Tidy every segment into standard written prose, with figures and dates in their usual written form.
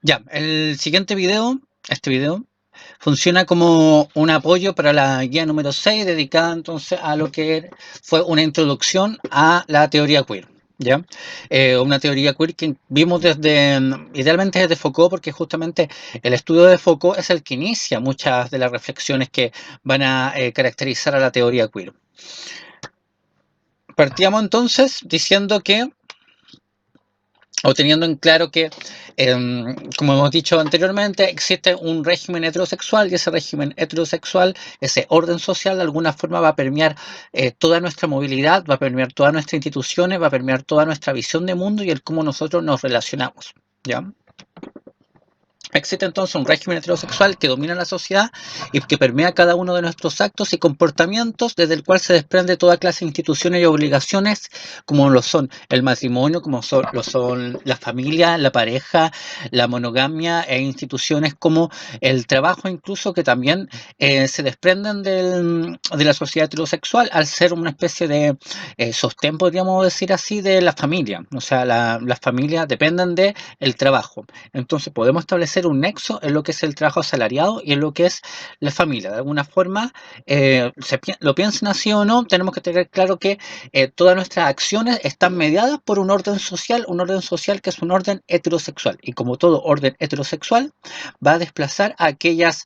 Ya, el siguiente video, este video, funciona como un apoyo para la guía número 6 dedicada entonces a lo que fue una introducción a la teoría queer. ¿Ya? Una teoría queer que vimos desde, idealmente desde Foucault, porque justamente el estudio de Foucault es el que inicia muchas de las reflexiones que van a caracterizar a la teoría queer. Partíamos entonces diciendo que o teniendo en claro que, como hemos dicho anteriormente, existe un régimen heterosexual y ese régimen heterosexual, ese orden social, de alguna forma va a permear toda nuestra movilidad, va a permear todas nuestras instituciones, va a permear toda nuestra visión de mundo y el cómo nosotros nos relacionamos. ¿Ya? Existe entonces un régimen heterosexual que domina la sociedad y que permea cada uno de nuestros actos y comportamientos, desde el cual se desprende toda clase de instituciones y obligaciones, como lo son el matrimonio, como lo son la familia, la pareja, la monogamia e instituciones como el trabajo, incluso que también se desprenden de la sociedad heterosexual al ser una especie de sostén, podríamos decir así, de la familia. O sea, las familias dependen del trabajo. Entonces podemos establecer un nexo en lo que es el trabajo asalariado y en lo que es la familia. De alguna forma, lo piensen así o no, tenemos que tener claro que todas nuestras acciones están mediadas por un orden social que es un orden heterosexual. Y como todo orden heterosexual, va a desplazar a aquellas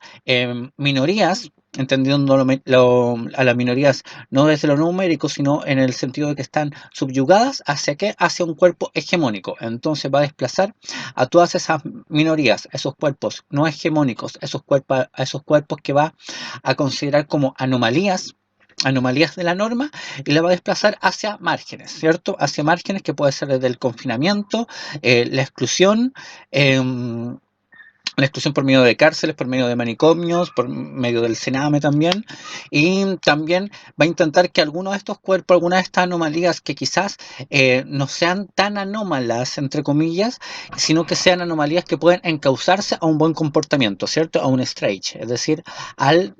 minorías, entendiendo a las minorías no desde lo numérico, sino en el sentido de que están subyugadas hacia qué, hacia un cuerpo hegemónico. Entonces va a desplazar a todas esas minorías, esos cuerpos no hegemónicos, a esos cuerpos que va a considerar como anomalías de la norma y la va a desplazar hacia márgenes, ¿cierto? Hacia márgenes que puede ser desde el confinamiento, la exclusión, eh, la exclusión por medio de cárceles, por medio de manicomios, por medio del cename también, y también va a intentar que algunos de estos cuerpos, algunas de estas anomalías que quizás no sean tan anómalas, entre comillas, sino que sean anomalías que pueden encauzarse a un buen comportamiento, ¿cierto? A un stretch, es decir, al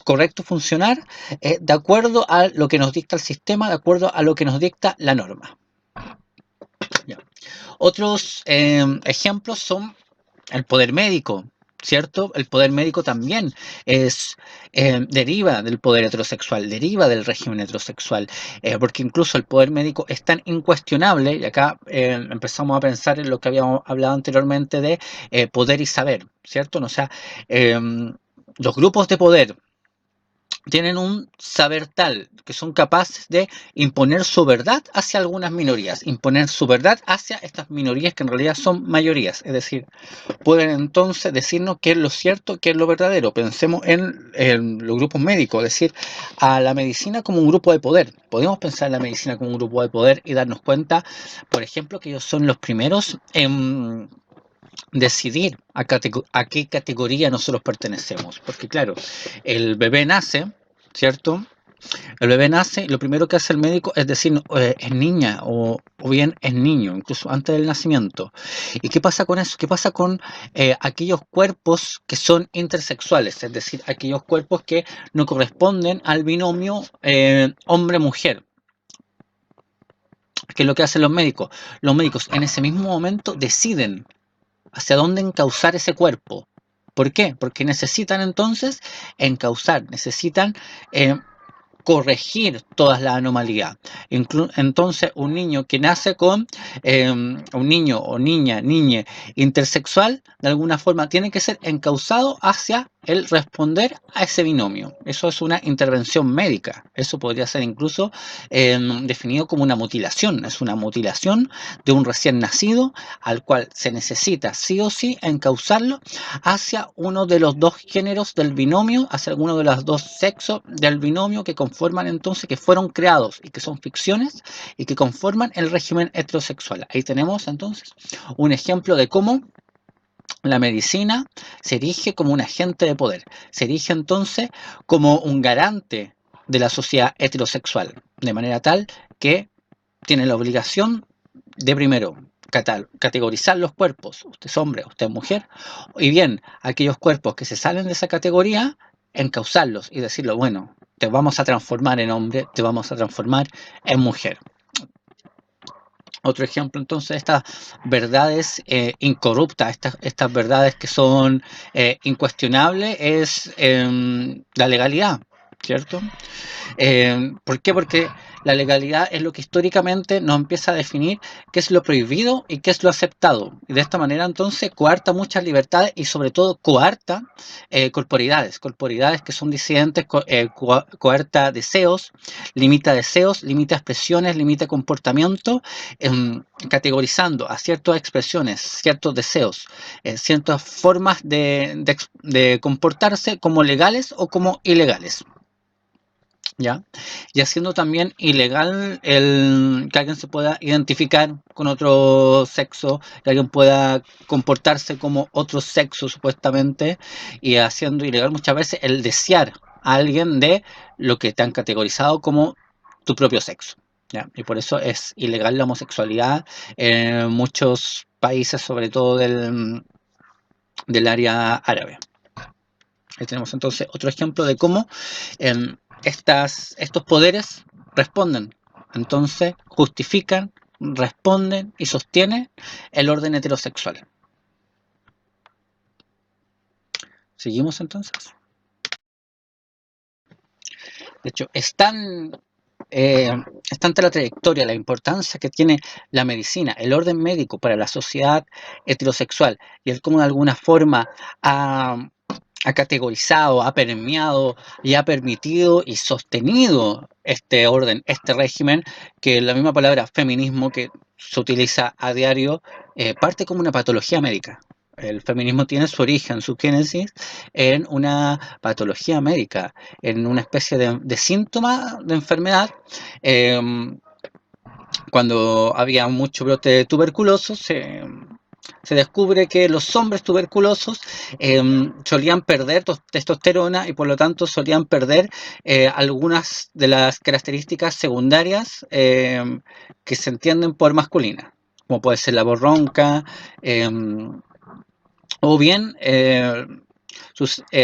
correcto funcionar de acuerdo a lo que nos dicta el sistema, de acuerdo a lo que nos dicta la norma. Ya. Otros ejemplos son el poder médico, ¿cierto? El poder médico también deriva del poder heterosexual, deriva del régimen heterosexual, porque incluso el poder médico es tan incuestionable, y acá empezamos a pensar en lo que habíamos hablado anteriormente de poder y saber, ¿cierto? O sea, los grupos de poder tienen un saber tal que son capaces de imponer su verdad hacia algunas minorías, imponer su verdad hacia estas minorías que en realidad son mayorías, es decir, pueden entonces decirnos qué es lo cierto, qué es lo verdadero. Pensemos en los grupos médicos, es decir, a la medicina como un grupo de poder. Podemos pensar en la medicina como un grupo de poder y darnos cuenta, por ejemplo, que ellos son los primeros en decidir a qué categoría nosotros pertenecemos. Porque claro, el bebé nace, ¿cierto? El bebé nace y lo primero que hace el médico es decir, es niña o bien es niño, incluso antes del nacimiento. ¿Y qué pasa con eso? ¿Qué pasa con aquellos cuerpos que son intersexuales? Es decir, aquellos cuerpos que no corresponden al binomio hombre-mujer. ¿Qué es lo que hacen los médicos? Los médicos en ese mismo momento deciden hacia dónde encauzar ese cuerpo. ¿Por qué? Porque necesitan entonces encauzar, necesitan corregir todas las anomalías. Entonces, un niño que nace con un niño o niñe intersexual, de alguna forma tiene que ser encauzado hacia el responder a ese binomio. Eso es una intervención médica. Eso podría ser incluso definido como una mutilación. Es una mutilación de un recién nacido al cual se necesita sí o sí encauzarlo hacia uno de los dos géneros del binomio, hacia alguno de los dos sexos del binomio que conforman entonces, que fueron creados y que son ficciones y que conforman el régimen heterosexual. Ahí tenemos entonces un ejemplo de cómo la medicina se erige como un agente de poder, se erige entonces como un garante de la sociedad heterosexual, de manera tal que tiene la obligación de primero categorizar los cuerpos, usted es hombre, usted es mujer, y bien, aquellos cuerpos que se salen de esa categoría, encauzarlos y decirlo, bueno, te vamos a transformar en hombre, te vamos a transformar en mujer. Otro ejemplo, entonces, estas verdades incorruptas, estas verdades que son incuestionables, es la legalidad, ¿cierto? ¿Por qué? Porque la legalidad es lo que históricamente nos empieza a definir qué es lo prohibido y qué es lo aceptado. Y de esta manera, entonces, coarta muchas libertades y, sobre todo, coarta corporidades que son disidentes, coarta deseos, limita expresiones, limita comportamiento, categorizando a ciertas expresiones, ciertos deseos, ciertas formas de comportarse como legales o como ilegales. ¿Ya? Y haciendo también ilegal el que alguien se pueda identificar con otro sexo, que alguien pueda comportarse como otro sexo supuestamente, y haciendo ilegal muchas veces el desear a alguien de lo que te han categorizado como tu propio sexo. ¿Ya? Y por eso es ilegal la homosexualidad en muchos países, sobre todo del área árabe. Ahí tenemos entonces otro ejemplo de cómo estos poderes responden, entonces justifican, responden y sostienen el orden heterosexual. ¿Seguimos entonces? De hecho, es tanta la trayectoria, la importancia que tiene la medicina, el orden médico para la sociedad heterosexual y el cómo de alguna forma ha categorizado, ha permeado y ha permitido y sostenido este orden, este régimen, que la misma palabra feminismo que se utiliza a diario parte como una patología médica. El feminismo tiene su origen, su génesis, en una patología médica, en una especie de síntoma de enfermedad. Eh, Cuando había mucho brote de tuberculoso, se descubre que los hombres tuberculosos solían perder testosterona y por lo tanto solían perder algunas de las características secundarias que se entienden por masculinas, como puede ser la voz ronca, o bien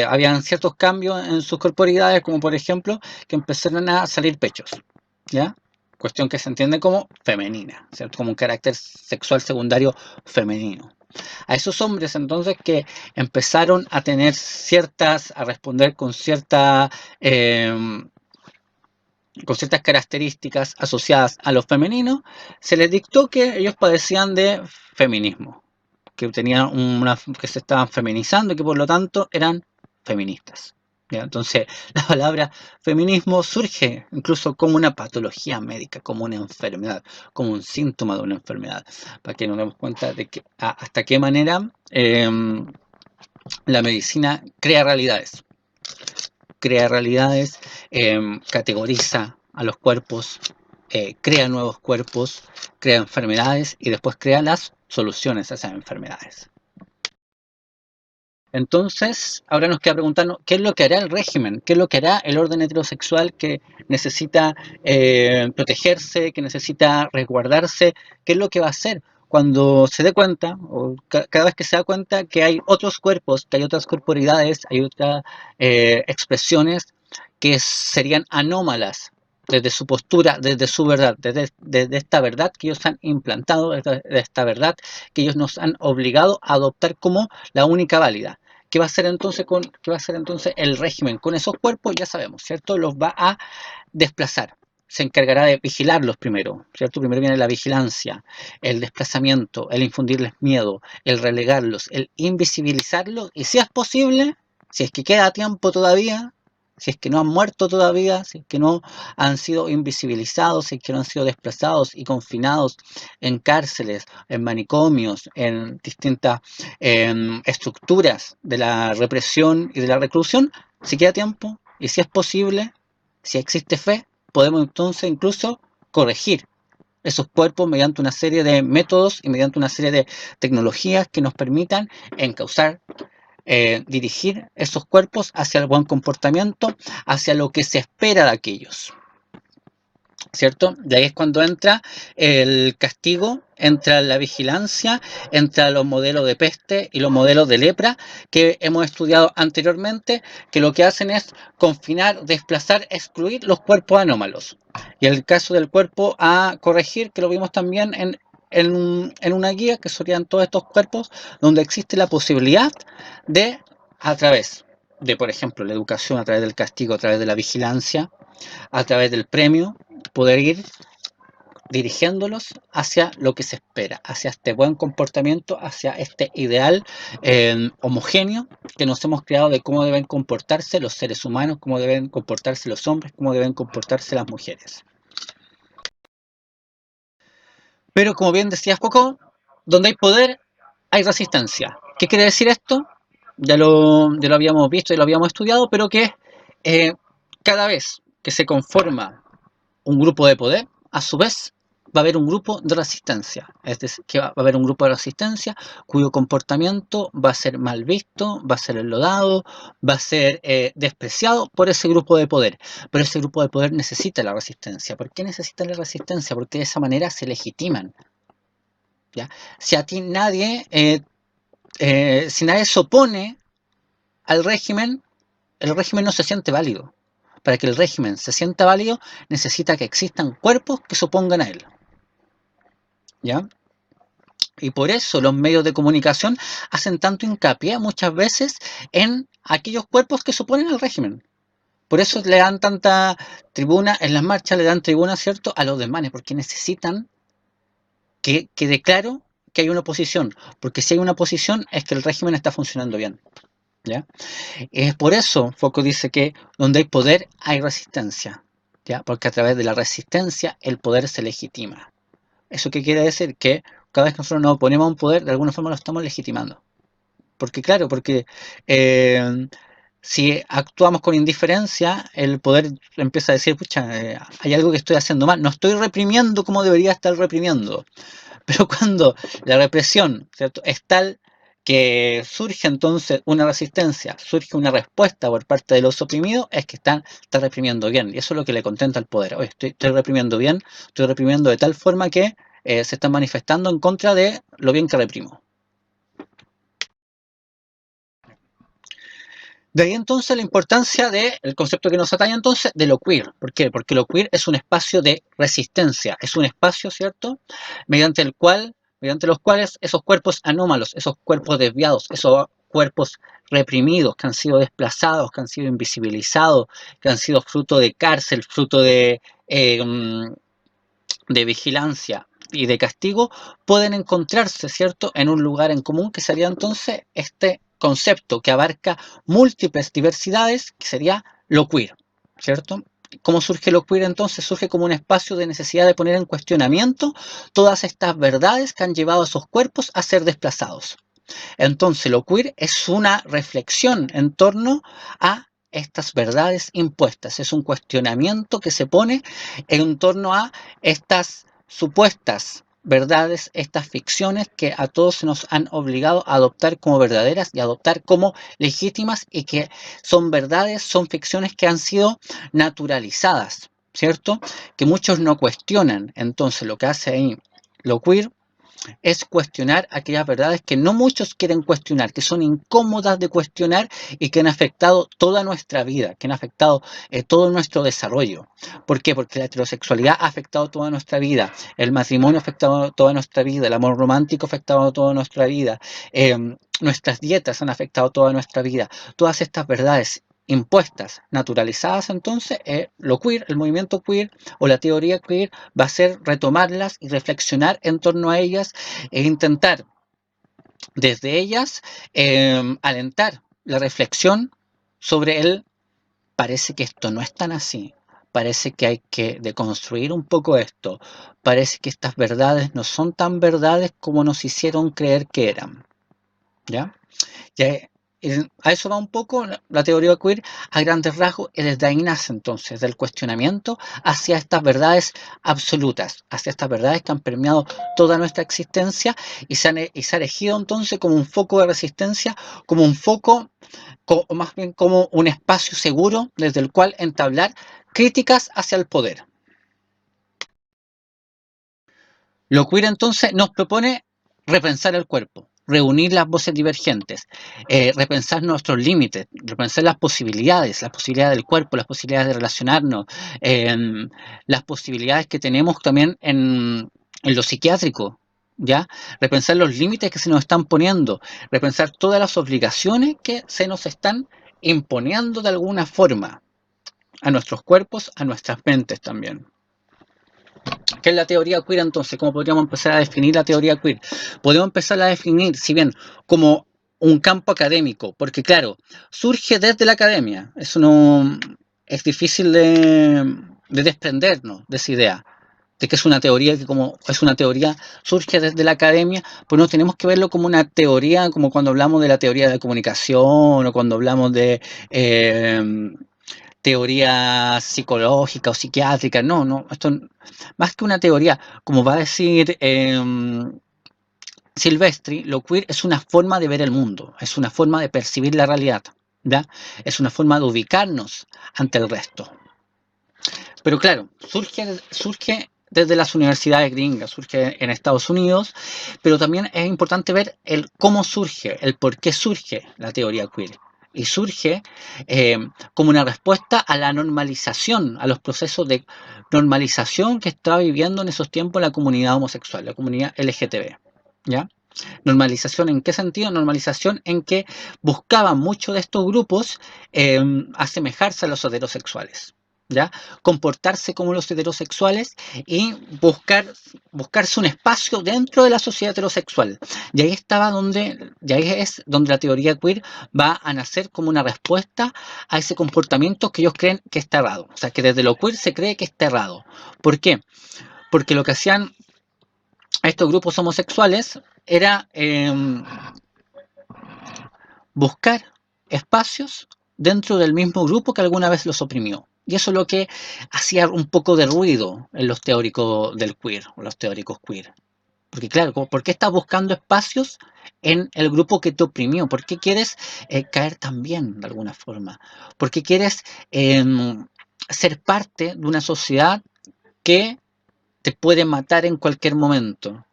habían ciertos cambios en sus corporidades, como por ejemplo que empezaron a salir pechos, ¿ya? Cuestión que se entiende como femenina, ¿cierto? Como un carácter sexual secundario femenino. A esos hombres entonces que empezaron a tener a responder eh, con ciertas características asociadas a lo femenino, se les dictó que ellos padecían de feminismo, que que se estaban feminizando y que por lo tanto eran feministas. ¿Ya? Entonces, la palabra feminismo surge incluso como una patología médica, como una enfermedad, como un síntoma de una enfermedad, para que nos demos cuenta de que hasta qué manera la medicina crea realidades, categoriza a los cuerpos, crea nuevos cuerpos, crea enfermedades y después crea las soluciones a esas enfermedades. Entonces, ahora nos queda preguntarnos qué es lo que hará el régimen, qué es lo que hará el orden heterosexual que necesita protegerse, que necesita resguardarse, qué es lo que va a hacer cuando se dé cuenta, o cada vez que se da cuenta que hay otros cuerpos, que hay otras corporidades, hay otras expresiones que serían anómalas desde su postura, desde su verdad, desde esta verdad que ellos han implantado, desde esta verdad que ellos nos han obligado a adoptar como la única válida. ¿Qué va a hacer entonces qué va a hacer entonces el régimen con esos cuerpos? Ya sabemos, ¿cierto? Los va a desplazar. Se encargará de vigilarlos primero, ¿cierto? Primero viene la vigilancia, el desplazamiento, el infundirles miedo, el relegarlos, el invisibilizarlos y si es posible, si es que queda tiempo todavía, si es que no han muerto todavía, si es que no han sido invisibilizados, si es que no han sido desplazados y confinados en cárceles, en manicomios, en distintas estructuras de la represión y de la reclusión, si queda tiempo y si es posible, si existe fe, podemos entonces incluso corregir esos cuerpos mediante una serie de métodos y mediante una serie de tecnologías que nos permitan encauzar, dirigir esos cuerpos hacia el buen comportamiento, hacia lo que se espera de aquellos. ¿Cierto? De ahí es cuando entra el castigo, entra la vigilancia, entra los modelos de peste y los modelos de lepra que hemos estudiado anteriormente, que lo que hacen es confinar, desplazar, excluir los cuerpos anómalos. Y el caso del cuerpo a corregir, que lo vimos también en en una guía que serían todos estos cuerpos donde existe la posibilidad de, a través de, por ejemplo, la educación, a través del castigo, a través de la vigilancia, a través del premio, poder ir dirigiéndolos hacia lo que se espera, hacia este buen comportamiento, hacia este ideal homogéneo que nos hemos creado de cómo deben comportarse los seres humanos, cómo deben comportarse los hombres, cómo deben comportarse las mujeres. Pero como bien decías Foucault, donde hay poder, hay resistencia. ¿Qué quiere decir esto? Ya lo habíamos visto y lo habíamos estudiado, pero que eh, cada vez que se conforma un grupo de poder, a su vez va a haber un grupo de resistencia. Es decir, que va a haber un grupo de resistencia cuyo comportamiento va a ser mal visto, va a ser enlodado, va a ser despreciado por ese grupo de poder. Pero ese grupo de poder necesita la resistencia. ¿Por qué necesita la resistencia? Porque de esa manera se legitiman. ¿Ya? Si a ti nadie, si nadie se opone al régimen, el régimen no se siente válido. Para que el régimen se sienta válido, necesita que existan cuerpos que se opongan a él. ¿Ya? Y por eso los medios de comunicación hacen tanto hincapié muchas veces en aquellos cuerpos que se oponen al régimen. Por eso le dan tanta tribuna, en las marchas le dan tribuna, ¿cierto?, a los desmanes, porque necesitan que quede claro que hay una oposición. Porque si hay una oposición es que el régimen está funcionando bien. ¿Ya? Es por eso Foucault dice que donde hay poder hay resistencia. ¿Ya? Porque a través de la resistencia el poder se legitima. ¿Eso qué quiere decir? Que cada vez que nosotros nos oponemos a un poder, de alguna forma lo estamos legitimando. Porque claro, porque si actuamos con indiferencia, el poder empieza a decir, pucha, hay algo que estoy haciendo mal, no estoy reprimiendo como debería estar reprimiendo. Pero cuando la represión, ¿cierto?, es tal que surge entonces una resistencia, surge una respuesta por parte de los oprimidos, es que están reprimiendo bien. Y eso es lo que le contenta al poder. Oye, estoy reprimiendo bien, estoy reprimiendo de tal forma que se están manifestando en contra de lo bien que reprimo. De ahí entonces la importancia del concepto que nos atañe entonces de lo queer. ¿Por qué? Porque lo queer es un espacio de resistencia, es un espacio, ¿cierto?, mediante los cuales esos cuerpos anómalos, esos cuerpos desviados, esos cuerpos reprimidos, que han sido desplazados, que han sido invisibilizados, que han sido fruto de cárcel, fruto de vigilancia y de castigo, pueden encontrarse, ¿cierto?, en un lugar en común, que sería entonces este concepto que abarca múltiples diversidades, que sería lo queer, ¿cierto? ¿Cómo surge lo queer entonces? Surge como un espacio de necesidad de poner en cuestionamiento todas estas verdades que han llevado a esos cuerpos a ser desplazados. Entonces lo queer es una reflexión en torno a estas verdades impuestas, es un cuestionamiento que se pone en torno a estas supuestas verdades, estas ficciones que a todos se nos han obligado a adoptar como verdaderas y adoptar como legítimas, y que son verdades, son ficciones que han sido naturalizadas, ¿cierto? Que muchos no cuestionan. Entonces lo que hace ahí lo queer es cuestionar aquellas verdades que no muchos quieren cuestionar, que son incómodas de cuestionar y que han afectado toda nuestra vida, que han afectado todo nuestro desarrollo. ¿Por qué? Porque la heterosexualidad ha afectado toda nuestra vida, el matrimonio ha afectado toda nuestra vida, el amor romántico ha afectado toda nuestra vida, nuestras dietas han afectado toda nuestra vida. Todas estas verdades impuestas, naturalizadas, entonces, lo queer, el movimiento queer o la teoría queer va a ser retomarlas y reflexionar en torno a ellas e intentar desde ellas alentar la reflexión sobre el parece que esto no es tan así, parece que hay que deconstruir un poco esto, parece que estas verdades no son tan verdades como nos hicieron creer que eran. ¿Ya? Ya, a eso va un poco la teoría queer a grandes rasgos, y desde ahí nace entonces del cuestionamiento hacia estas verdades absolutas, hacia estas verdades que han permeado toda nuestra existencia, y se ha elegido entonces como un foco de resistencia, como un foco, o más bien como un espacio seguro desde el cual entablar críticas hacia el poder. Lo queer entonces nos propone repensar el cuerpo, reunir las voces divergentes, repensar nuestros límites, repensar las posibilidades del cuerpo, las posibilidades de relacionarnos, las posibilidades que tenemos también en lo psiquiátrico. ¿ya? Repensar los límites que se nos están poniendo, repensar todas las obligaciones que se nos están imponiendo de alguna forma a nuestros cuerpos, a nuestras mentes también. ¿Qué es la teoría queer entonces? ¿Cómo podríamos empezar a definir la teoría queer? Podemos empezar a definir, si bien como un campo académico, porque claro, surge desde la academia, eso no es difícil de desprendernos de esa idea, de que es una teoría que como es una teoría surge desde la academia, pues no tenemos que verlo como una teoría, como cuando hablamos de la teoría de la comunicación o cuando hablamos de teoría psicológica o psiquiátrica. No, no, esto más que una teoría, como va a decir Silvestri, lo queer es una forma de ver el mundo, es una forma de percibir la realidad, ¿ya? Es una forma de ubicarnos ante el resto. Pero claro, surge desde las universidades gringas, surge en Estados Unidos, pero también es importante ver el cómo surge, el por qué surge la teoría queer. Y surge como una respuesta a la normalización, a los procesos de normalización que estaba viviendo en esos tiempos la comunidad homosexual, la comunidad LGTB. ¿Ya? Normalización en qué sentido? Normalización en que buscaban muchos de estos grupos asemejarse a los heterosexuales, ¿ya? Comportarse como los heterosexuales y buscarse un espacio dentro de la sociedad heterosexual. Y ahí y ahí es donde la teoría queer va a nacer como una respuesta a ese comportamiento que ellos creen que está errado. O sea, que desde lo queer se cree que está errado. ¿Por qué? Porque lo que hacían estos grupos homosexuales era buscar espacios dentro del mismo grupo que alguna vez los oprimió. Y eso es lo que hacía un poco de ruido en los teóricos del queer, o los teóricos queer. Porque claro, ¿por qué estás buscando espacios en el grupo que te oprimió? ¿Por qué quieres caer también de alguna forma? ¿Por qué quieres ser parte de una sociedad que te puede matar en cualquier momento?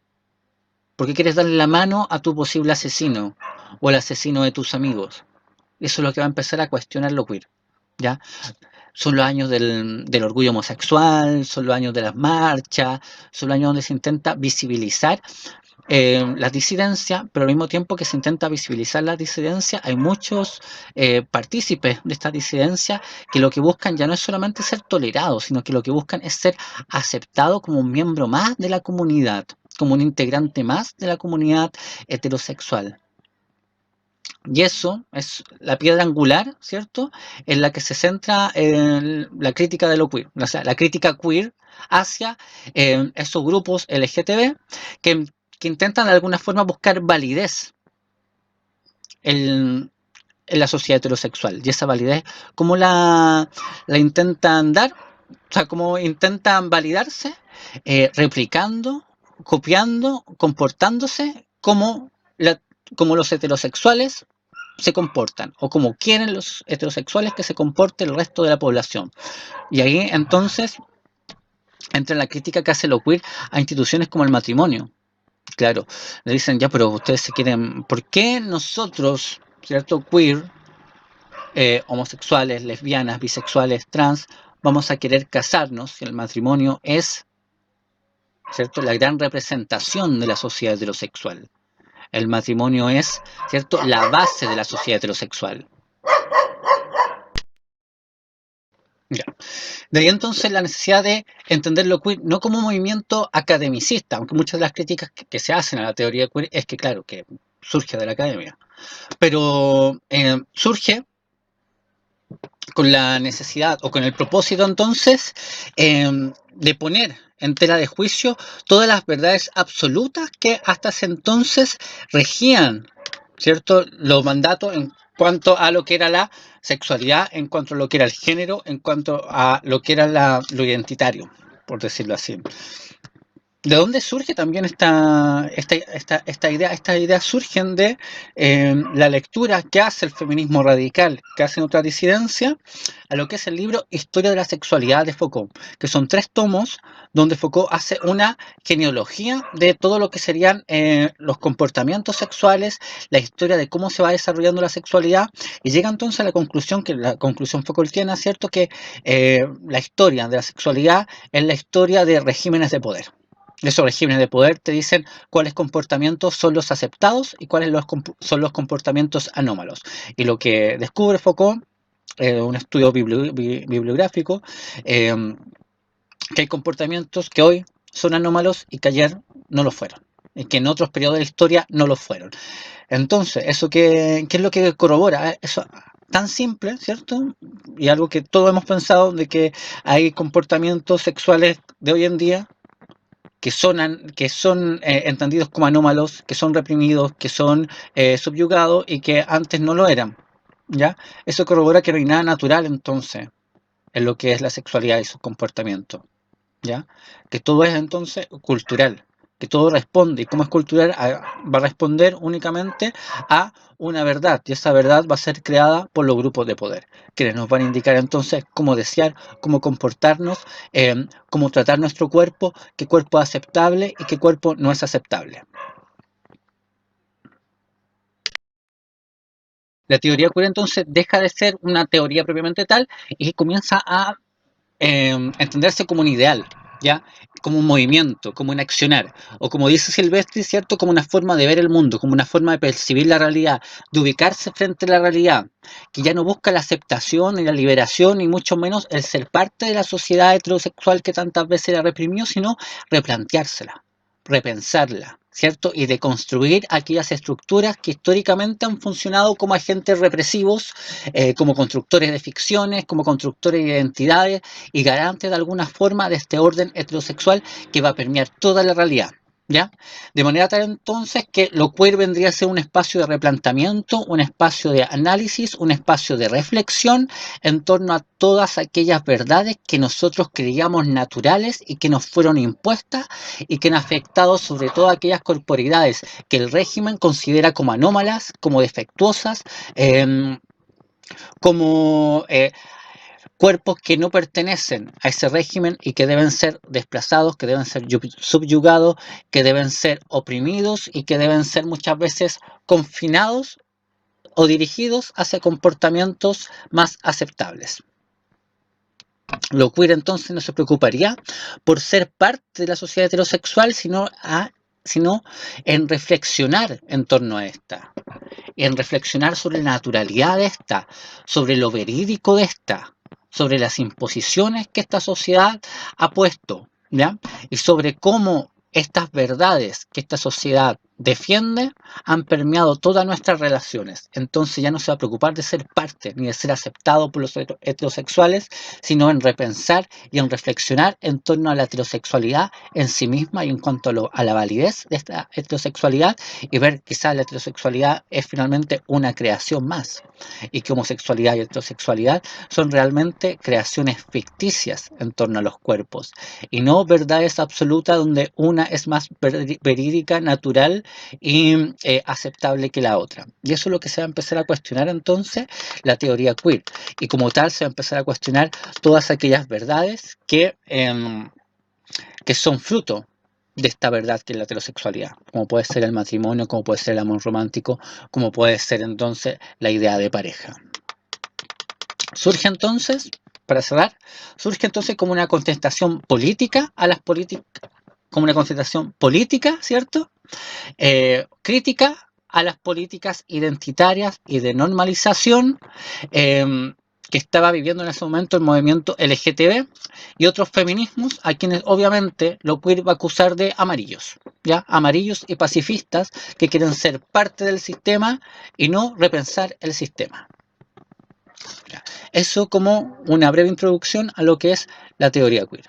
¿Por qué quieres darle la mano a tu posible asesino o al asesino de tus amigos? Eso es lo que va a empezar a cuestionar lo queer, ¿ya? Son los años del orgullo homosexual, son los años de las marchas, son los años donde se intenta visibilizar la disidencia, pero al mismo tiempo que se intenta visibilizar la disidencia, hay muchos partícipes de esta disidencia que lo que buscan ya no es solamente ser tolerados, sino que lo que buscan es ser aceptados como un miembro más de la comunidad, como un integrante más de la comunidad heterosexual. Y eso es la piedra angular, ¿cierto? En la que se centra la crítica de lo queer, o sea, la crítica queer hacia esos grupos LGTB que, que intentan de alguna forma buscar validez en, en la sociedad heterosexual. Y esa validez, ¿cómo la intentan dar? O sea, ¿cómo intentan validarse? Replicando, copiando, comportándose como los heterosexuales se comportan o como quieren los heterosexuales que se comporte el resto de la población. Y ahí entonces entra la crítica que hace lo queer a instituciones como el matrimonio. Claro, le dicen, ya, pero ustedes se quieren, ¿por qué nosotros, cierto, queer, homosexuales, lesbianas, bisexuales, trans, vamos a querer casarnos si el matrimonio es, cierto, la gran representación de la sociedad heterosexual? El matrimonio es, cierto, la base de la sociedad heterosexual. Ya. De ahí entonces la necesidad de entender lo queer no como un movimiento academicista, aunque muchas de las críticas que se hacen a la teoría queer es que, claro, que surge de la academia, pero surge con la necesidad o con el propósito entonces de poner en tela de juicio todas las verdades absolutas que hasta ese entonces regían, ¿cierto?, los mandatos en cuanto a lo que era la sexualidad, en cuanto a lo que era el género, en cuanto a lo que era lo identitario, por decirlo así. ¿De dónde surge también esta idea? Estas ideas surgen de la lectura que hace el feminismo radical, que hace otra disidencia, a lo que es el libro Historia de la Sexualidad de Foucault, que son 3 tomos donde Foucault hace una genealogía de todo lo que serían los comportamientos sexuales, la historia de cómo se va desarrollando la sexualidad, y llega entonces a la conclusión, que la conclusión Foucaultiana, ¿cierto?, que la historia de la sexualidad es la historia de regímenes de poder. Esos regímenes de poder te dicen cuáles comportamientos son los aceptados y cuáles son los comportamientos anómalos. Y lo que descubre Foucault, un estudio bibliográfico, eh, que hay comportamientos que hoy son anómalos y que ayer no lo fueron, y que en otros periodos de la historia no lo fueron. Entonces, ¿eso qué es lo que corrobora? Eso tan simple, ¿cierto? Y algo que todos hemos pensado, de que hay comportamientos sexuales de hoy en día que son entendidos como anómalos, que son reprimidos, que son subyugados y que antes no lo eran. ¿Ya? Eso corrobora que no hay nada natural entonces en lo que es la sexualidad y sus comportamientos. ¿Ya? Que todo es entonces cultural, que todo responde, y como es cultural, va a responder únicamente a una verdad, y esa verdad va a ser creada por los grupos de poder, quienes nos van a indicar entonces cómo desear, cómo comportarnos, cómo tratar nuestro cuerpo, qué cuerpo es aceptable y qué cuerpo no es aceptable. La teoría queer entonces deja de ser una teoría propiamente tal y comienza a entenderse como un ideal, ¿ya? Como un movimiento, como un accionar, o como dice Silvestri, ¿cierto? Como una forma de ver el mundo, como una forma de percibir la realidad, de ubicarse frente a la realidad, que ya no busca la aceptación y la liberación, y mucho menos el ser parte de la sociedad heterosexual que tantas veces la reprimió, sino replanteársela, repensarla, ¿cierto? Y de construir aquellas estructuras que históricamente han funcionado como agentes represivos, como constructores de ficciones, como constructores de identidades, y garante de alguna forma de este orden heterosexual que va a permear toda la realidad. ¿Ya? De manera tal entonces que lo queer vendría a ser un espacio de replanteamiento, un espacio de análisis, un espacio de reflexión en torno a todas aquellas verdades que nosotros creíamos naturales y que nos fueron impuestas y que han afectado sobre todo a aquellas corporidades que el régimen considera como anómalas, como defectuosas, eh, como cuerpos que no pertenecen a ese régimen y que deben ser desplazados, que deben ser subyugados, que deben ser oprimidos y que deben ser muchas veces confinados o dirigidos hacia comportamientos más aceptables. Lo queer entonces no se preocuparía por ser parte de la sociedad heterosexual, sino en reflexionar en torno a esta, en reflexionar sobre la naturalidad de esta, sobre lo verídico de esta, sobre las imposiciones que esta sociedad ha puesto, ¿ya? Y sobre cómo estas verdades que esta sociedad defiende han permeado todas nuestras relaciones. Entonces ya no se va a preocupar de ser parte ni de ser aceptado por los heterosexuales, sino en repensar y en reflexionar en torno a la heterosexualidad en sí misma y en cuanto a la validez de esta heterosexualidad, y ver quizás la heterosexualidad es finalmente una creación más, y que homosexualidad y heterosexualidad son realmente creaciones ficticias en torno a los cuerpos y no verdades absolutas donde una es más verídica, natural y aceptable que la otra. Y eso es lo que se va a empezar a cuestionar entonces la teoría queer, y como tal se va a empezar a cuestionar todas aquellas verdades que son fruto de esta verdad que es la heterosexualidad, como puede ser el matrimonio, como puede ser el amor romántico, como puede ser entonces la idea de pareja. Surge entonces, para cerrar, surge entonces como una contestación política a las políticas, como una contestación política, ¿cierto? Crítica a las políticas identitarias y de normalización que estaba viviendo en ese momento el movimiento LGTB y otros feminismos, a quienes obviamente lo queer va a acusar de amarillos, ¿ya? Amarillos y pacifistas que quieren ser parte del sistema y no repensar el sistema. Eso como una breve introducción a lo que es la teoría queer.